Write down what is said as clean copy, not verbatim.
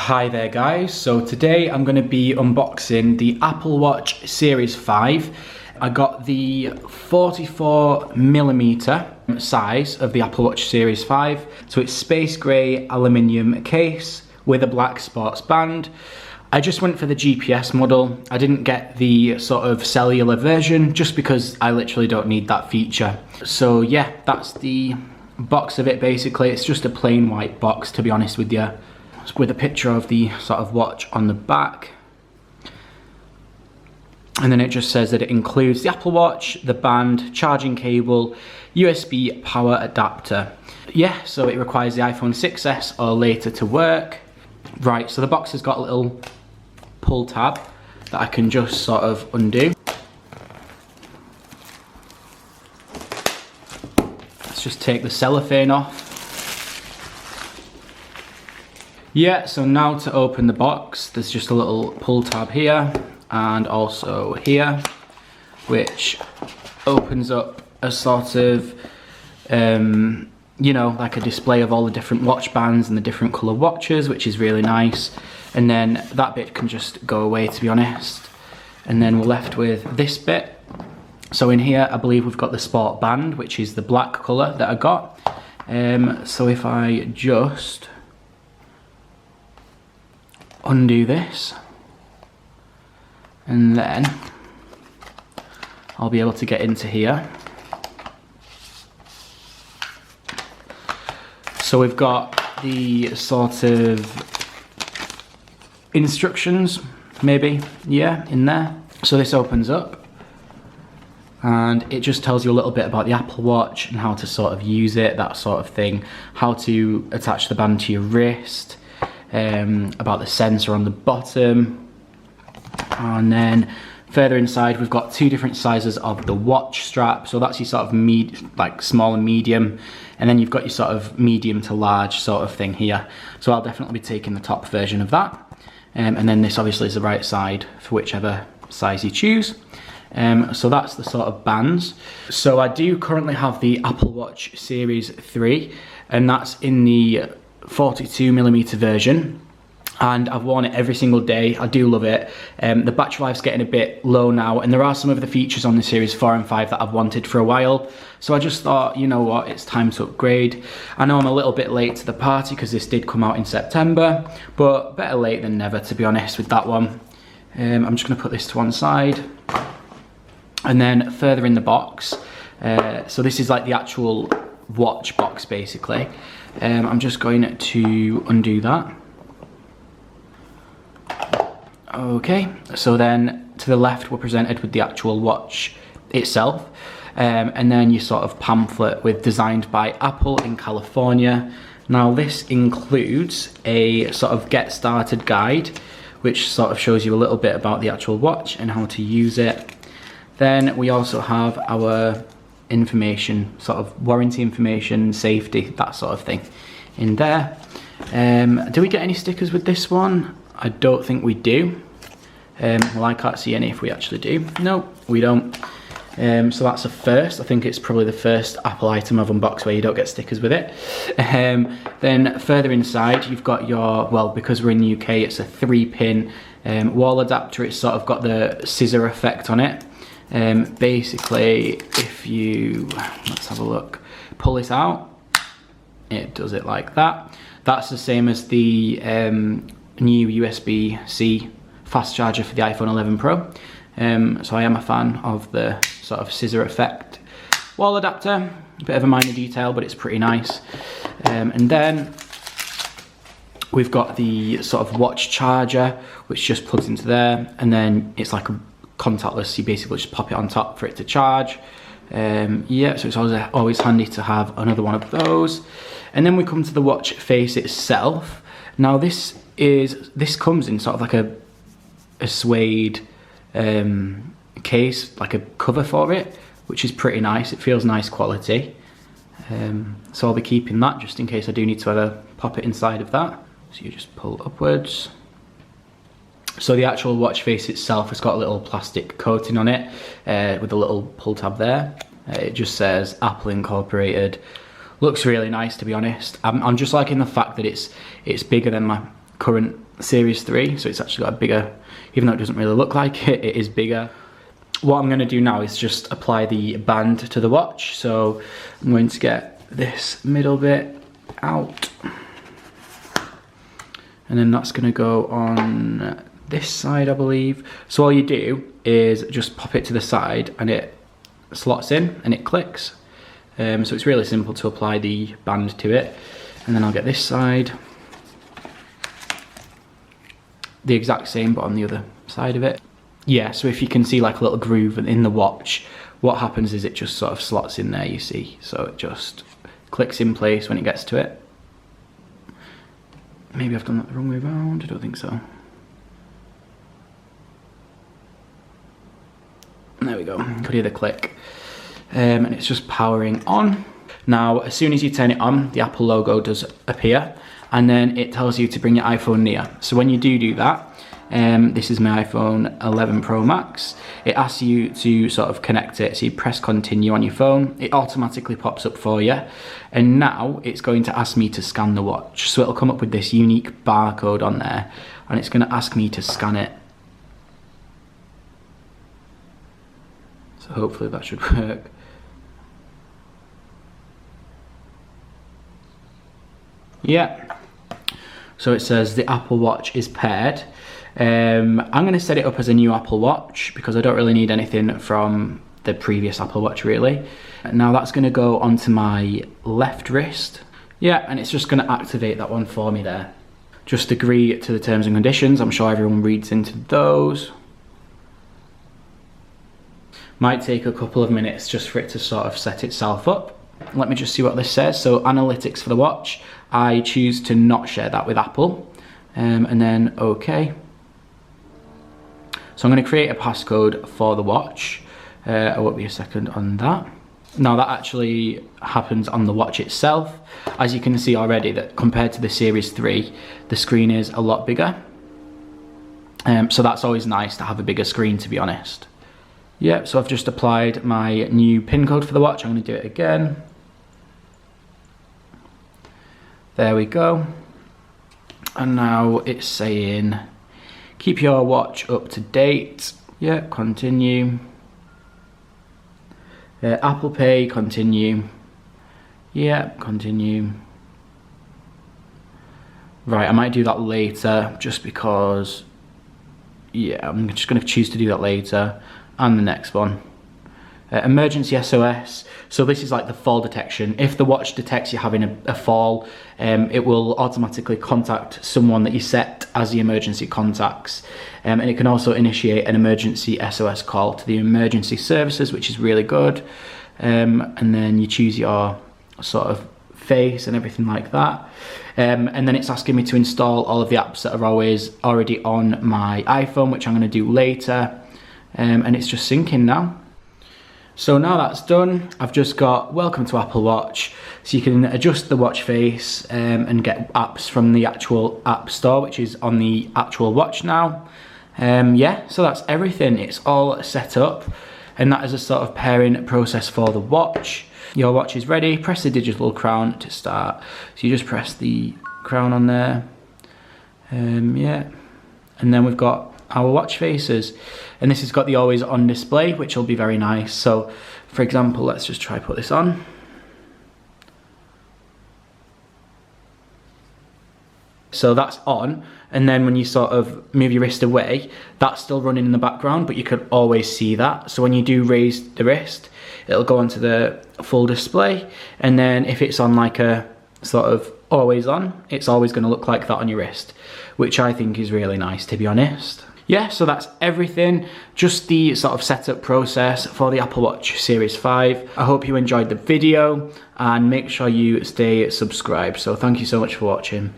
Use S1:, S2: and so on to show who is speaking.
S1: Hi there guys, so today I'm going to be unboxing the Apple Watch Series 5. I got the 44mm size of the Apple Watch Series 5, so it's space grey aluminium case with a black sports band. I just went for the GPS model. I didn't get the sort of cellular version just because I literally don't need that feature. So yeah, that's the box of it basically. It's just a plain white box, to be honest with you, with a picture of the sort of watch on the back. And then it just says that it includes the Apple Watch, the band, charging cable, USB power adapter. Yeah, so it requires the iPhone 6s or later to work. Right, so the box has got a little pull tab that I can just sort of undo. Let's just take the cellophane off. Yeah, so now to open the box, there's just a little pull tab here and also here, which opens up a sort of, you know, like a display of all the different watch bands and the different colour watches, which is really nice. And then that bit can just go away, to be honest. And then we're left with this bit. So in here, I believe we've got the sport band, which is the black colour that I got. So if I just undo this, and then I'll be able to get into here. So we've got the sort of instructions, maybe, yeah, in there. So this opens up and it just tells you a little bit about the Apple Watch and how to sort of use it, that sort of thing, how to attach the band to your wrist, about the sensor on the bottom. And then further inside we've got two different sizes of the watch strap, so that's your sort of like small and medium, and then you've got your sort of medium to large sort of thing here. So I'll definitely be taking the top version of that, and then this obviously is the right side for whichever size you choose. So that's the sort of bands. So I do currently have the Apple Watch Series 3, and that's in the 42mm version, and I've worn it every single day. I do love it. The battery life's getting a bit low now, and there are some of the features on the Series 4 and 5 that I've wanted for a while, so I just thought, you know what, it's time to upgrade. I know I'm a little bit late to the party because this did come out in September, but better late than never, to be honest with that one. I'm just going to put this to one side, and then further in the box, so this is like the actual watch box basically. I'm just going to undo that. Okay, so then to the left we're presented with the actual watch itself, and then your sort of pamphlet with designed by Apple in California. Now this includes a sort of get started guide, which sort of shows you a little bit about the actual watch and how to use it. Then we also have our information, sort of warranty information, safety, that sort of thing in there. Do we get any stickers with this one? I don't think we do. Well, I can't see any if we actually do. No, we don't. So that's a first. I think it's probably the first Apple item I've unboxed where you don't get stickers with it. Then further inside you've got your, well, because we're in the UK, it's a 3-pin wall adapter. It's sort of got the scissor effect on it. Basically, if you, let's have a look, pull it out, it does it like that. That's the same as the new USB-C fast charger for the iPhone 11 Pro. So I am a fan of the sort of scissor effect wall adapter. A bit of a minor detail, but it's pretty nice. And then we've got the sort of watch charger, which just plugs into there, and then it's like a contactless, you basically just pop it on top for it to charge. Yeah, so it's always handy to have another one of those. And then we come to the watch face itself. Now this comes in sort of like a suede case, like a cover for it, which is pretty nice. It feels nice quality. So I'll be keeping that just in case I do need to ever pop it inside of that. So you just pull upwards. So the actual watch face itself has got a little plastic coating on it with a little pull tab there. It just says Apple Incorporated. Looks really nice, to be honest. I'm just liking the fact that it's bigger than my current Series 3, so it's actually got a bigger, even though it doesn't really look like it, it is bigger. What I'm going to do now is just apply the band to the watch. So I'm going to get this middle bit out, and then that's going to go on this side, I believe. So all you do is just pop it to the side and it slots in and it clicks. So it's really simple to apply the band to it. And then I'll get this side, the exact same but on the other side of it. Yeah, so if you can see like a little groove in the watch, what happens is it just sort of slots in there, you see. So it just clicks in place when it gets to it. Maybe I've done that the wrong way around, I don't think so. There we go, could hear the click. And it's just powering on. Now, as soon as you turn it on, the Apple logo does appear, and then it tells you to bring your iPhone near. So when you do that, this is my iPhone 11 Pro Max. It asks you to sort of connect it, so you press continue on your phone. It automatically pops up for you. And now it's going to ask me to scan the watch. So it'll come up with this unique barcode on there, and it's going to ask me to scan it. So hopefully that should work. Yeah. So it says the Apple Watch is paired. I'm going to set it up as a new Apple Watch because I don't really need anything from the previous Apple Watch really. Now that's going to go onto my left wrist. Yeah, and it's just going to activate that one for me there. Just agree to the terms and conditions. I'm sure everyone reads into those. Might take a couple of minutes just for it to sort of set itself up. Let me just see what this says. So analytics for the watch, I choose to not share that with Apple. And then okay. So I'm going to create a passcode for the watch. I won't be a second on that. Now that actually happens on the watch itself. As you can see already, that compared to the Series 3, the screen is a lot bigger. So that's always nice to have a bigger screen, to be honest. Yep, so I've just applied my new PIN code for the watch. I'm going to do it again. There we go. And now it's saying, keep your watch up to date. Yeah, continue. Apple Pay, continue. Yeah, continue. Right, I might do that later just because, yeah, I'm just going to choose to do that later. And the next one. Emergency SOS. So this is like the fall detection. If the watch detects you're having a fall, it will automatically contact someone that you set as the emergency contacts. And it can also initiate an emergency SOS call to the emergency services, which is really good. And then you choose your sort of face and everything like that. And then it's asking me to install all of the apps that are already on my iPhone, which I'm going to do later. And it's just syncing now. So now that's done, I've just got welcome to Apple Watch. So you can adjust the watch face and get apps from the actual app store, which is on the actual watch now. Yeah, so that's everything. It's all set up, and that is a sort of pairing process for the watch. Your watch is ready. Press the digital crown to start. So you just press the crown on there. Yeah, and then we've got our watch faces, and this has got the always on display, which will be very nice. So for example, let's just try put this on. So that's on, and then when you sort of move your wrist away, that's still running in the background, but you can always see that. So when you do raise the wrist, it'll go onto the full display, and then if it's on like a sort of always on, it's always going to look like that on your wrist, which I think is really nice, to be honest. Yeah, so that's everything, just the sort of setup process for the Apple Watch Series 5. I hope you enjoyed the video, and make sure you stay subscribed. So thank you so much for watching.